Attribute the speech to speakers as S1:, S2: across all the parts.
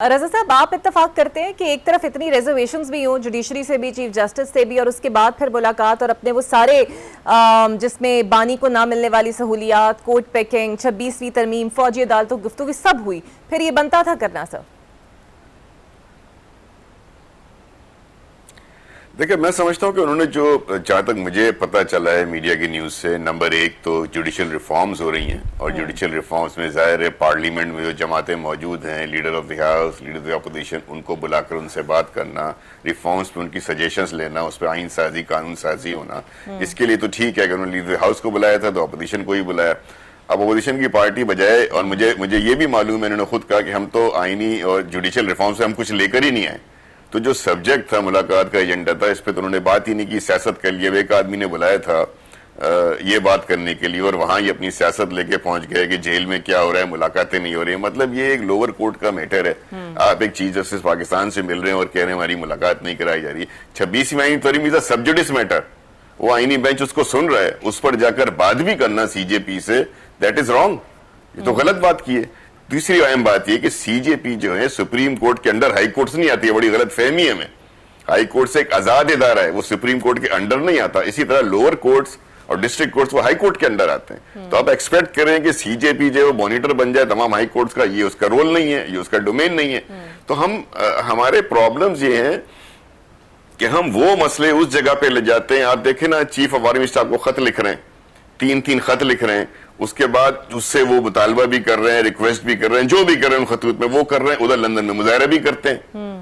S1: رضا صاحب آپ اتفاق کرتے ہیں کہ ایک طرف اتنی ریزرویشنز بھی ہوں جوڈیشری سے بھی چیف جسٹس سے بھی اور اس کے بعد پھر ملاقات اور اپنے وہ سارے جس میں بانی کو نہ ملنے والی سہولیات کوٹ پیکنگ 26ویں ترمیم فوجی عدالتوں گفتگو سب ہوئی پھر یہ بنتا تھا کرنا سر؟
S2: دیکھیں میں سمجھتا ہوں کہ انہوں نے جو جہاں تک مجھے پتا چلا ہے میڈیا کی نیوز سے نمبر 1 تو جوڈیشل ریفارمز ہو رہی ہیں اور جوڈیشل ریفارمز میں ظاہر ہے پارلیمنٹ میں جو جماعتیں موجود ہیں leader of the house leader of the opposition ان کو بلا کر ان سے بات کرنا ریفارمز پہ ان کی سجیشنز لینا اس پہ آئین سازی قانون سازی ہونا اس کے لیے تو ٹھیک ہے کہ انہوں نے لیڈر ہاؤس کو بلایا تھا تو اپوزیشن کو ہی بلایا اب اپوزیشن کی پارٹی بجائے اور مجھے یہ بھی معلوم ہے انہوں نے خود کہا کہ ہم تو آئینی اور جوڈیشل ریفارم سے ہم کچھ لے کر ہی نہیں آئے تو جو سبجیکٹ تھا ملاقات کا ایجنڈا تھا اس پہ تو انہوں نے بات ہی نہیں کی سیاست کر لیے ایک آدمی نے بلایا تھا یہ بات کرنے کے لیے اور وہاں یہ اپنی سیاست لے کے پہنچ گئے کہ جیل میں کیا ہو رہا ہے ملاقاتیں نہیں ہو رہی ہیں مطلب یہ ایک لوور کورٹ کا میٹر ہے آپ ایک چیف جسٹس پاکستان سے مل رہے ہیں اور کہہ رہے ہیں ہماری ملاقات نہیں کرائی جا رہی 26ویں آئینی ترمیم از اے سب جوڈس میٹر وہ آئینی بینچ اس کو سن رہا ہے اس پر جا کر بات بھی کرنا سی جے پی سے دیٹ از رانگ یہ تو غلط بات کی ہے دوسری اہم بات یہ کہ سی جے پی جو ہے سپریم کورٹ کے انڈر ہائی کورٹ سے نہیں آتی ہے بڑی غلط فہمی ہے میں ہائی کورٹ سے ایک آزاد ادارہ ہے وہ سپریم کورٹ کے انڈر نہیں آتا اسی طرح لوور کورٹس اور ڈسٹرکٹ کورٹس وہ ہائی کورٹ کے انڈر آتے ہیں تو آپ ایکسپیکٹ کریں کہ سی جے پی جو ہے وہ مانیٹر بن جائے تمام ہائی کورٹس کا یہ اس کا رول نہیں ہے یہ اس کا ڈومین نہیں ہے تو ہمارے پرابلمز یہ ہیں کہ ہم وہ مسئلے اس جگہ پہ لے جاتے ہیں آپ دیکھیں نا چیف آف آرمی اسٹاف کو خط لکھ رہے ہیں 3 خط لکھ رہے ہیں اس کے بعد اس سے وہ مطالبہ بھی کر رہے ہیں ریکویسٹ بھی کر رہے ہیں جو بھی کر رہے ہیں ان خطوط میں وہ کر رہے ہیں ادھر لندن میں مظاہرہ بھی کرتے ہیں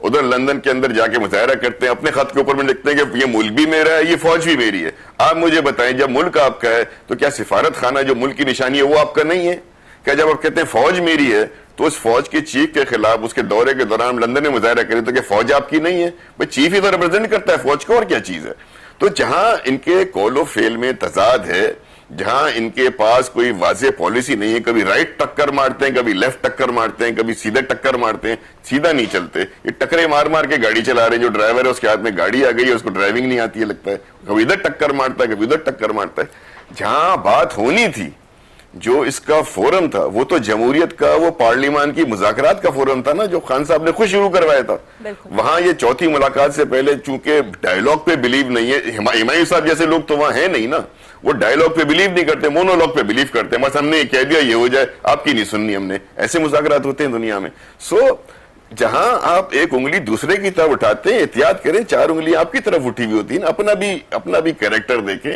S2: ادھر لندن کے اندر جا کے مظاہرہ کرتے ہیں اپنے خط کے اوپر میں لکھتے ہیں کہ یہ ملک بھی میرا ہے یہ فوج بھی میری ہے آپ مجھے بتائیں جب ملک آپ کا ہے تو کیا سفارت خانہ جو ملک کی نشانی ہے وہ آپ کا نہیں ہے کیا جب آپ کہتے ہیں فوج میری ہے تو اس فوج کے چیف کے خلاف اس کے دورے کے دوران لندن میں مظاہرہ کریں تو کیا فوج آپ کی نہیں ہے بھائی چیف ہی تو ریپرزینٹ کرتا ہے فوج کو اور کیا چیز ہے تو جہاں ان کے قول و فعل میں تضاد ہے جہاں ان کے پاس کوئی واضح پالیسی نہیں ہے کبھی رائٹ ٹکر مارتے ہیں کبھی لیفٹ ٹکر مارتے ہیں کبھی سیدھے ٹکر مارتے ہیں سیدھا نہیں چلتے یہ ٹکرے مار کے گاڑی چلا رہے ہیں جو ڈرائیور ہے اس کے ہاتھ میں گاڑی آ گئی ہے اس کو ڈرائیونگ نہیں آتی ہے لگتا ہے کبھی ادھر ٹکر مارتا ہے کبھی ادھر ٹکر مارتا ہے جہاں بات ہونی تھی جو اس کا فورم تھا وہ تو جمہوریت کا وہ پارلیمان کی مذاکرات کا فورم تھا نا جو خان صاحب نے خود شروع کروایا تھا وہاں یہ چوتھی ملاقات سے پہلے چونکہ ڈائیلاگ پہ بلیو نہیں ہے ہمایوں صاحب جیسے لوگ تو وہاں ہیں نہیں نا وہ ڈائیلاگ پہ بلیو نہیں کرتے مونولوگ پہ بلیو کرتے ہیں بس ہم نے یہ کہہ دیا یہ ہو جائے آپ کی نہیں سننی ہم نے ایسے مذاکرات ہوتے ہیں دنیا میں جہاں آپ ایک انگلی دوسرے کی طرف اٹھاتے ہیں احتیاط کریں 4 انگلیاں آپ کی طرف اٹھی ہوئی ہوتی ہیں اپنا بھی کیریکٹر دیکھیں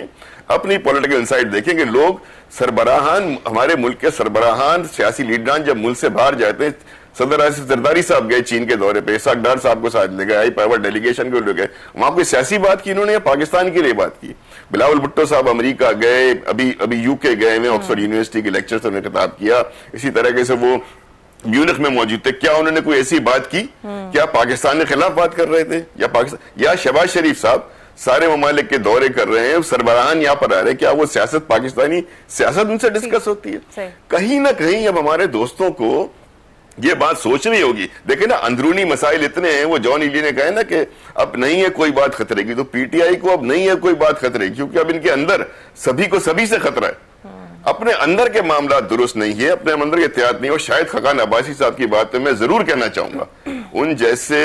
S2: اپنی پولیٹیکل انسائٹ دیکھیں کہ لوگ سربراہان ہمارے ملک کے سربراہان سیاسی لیڈران جب ملک سے باہر جاتے ہیں صدر آصف زرداری صاحب گئے چین کے دورے پہ اسحاق ڈار صاحب کو ساتھ لے گئے آئی پاور ڈیلیگیشن کو لے گئے وہاں کوئی سیاسی بات کی انہوں نے یا پاکستان کے لیے بات کی بلاول بھٹو صاحب امریکہ گئے ابھی یو کے گئے ہیں آکسفورڈ یونیورسٹی کے لیکچر سے انہوں نے خطاب کیا اسی طرح سے وہ میونخ میں موجود تھے کیا انہوں نے کوئی ایسی بات کی کیا پاکستان کے خلاف بات کر رہے تھے یا شہباز شریف صاحب سارے ممالک کے دورے کر رہے ہیں سربراہان یہاں پر آ رہے ہیں کیا وہ سیاست پاکستانی سیاست ان سے ڈسکس ہوتی ہے کہیں نہ کہیں اب ہمارے دوستوں کو یہ بات سوچنی ہوگی دیکھیں نا اندرونی مسائل اتنے ہیں وہ جان ایلی نے کہا نا کہ اب نہیں ہے کوئی بات خطرے کی تو پی ٹی آئی کو اب نہیں ہے کوئی بات خطرے کی کیونکہ اب ان کے اندر سبھی کو سبھی سے خطرہ ہے اپنے اندر کے معاملات درست نہیں ہے اپنے اندر کے احتیاط نہیں اور شاید خاقان عباسی صاحب کی بات میں ضرور کہنا چاہوں گا ان جیسے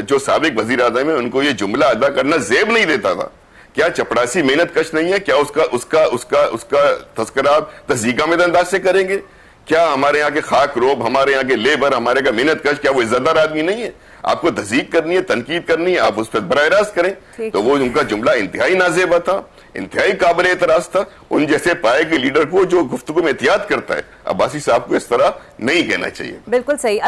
S2: جو سابق وزیر اعظم ہیں ان کو یہ جملہ ادا کرنا زیب نہیں دیتا تھا کیا چپڑاسی محنت کش نہیں ہے کیا اس کا تذکرہ تصدیق آمیز انداز سے کریں گے کیا ہمارے یہاں کے خاک روب ہمارے یہاں کے لیبر ہمارے کا محنت کش کیا وہ عزت دار آدمی نہیں ہے آپ کو تصدیق کرنی ہے تنقید کرنی ہے آپ اس پہ براہ راست کریں تو وہ ان کا جملہ انتہائی نازیبہ تھا انتہائی قابل اعتراض تھا ان جیسے پائے کے لیڈر کو جو گفتگو میں احتیاط کرتا ہے عباسی صاحب کو اس طرح نہیں کہنا چاہیے
S1: بالکل صحیح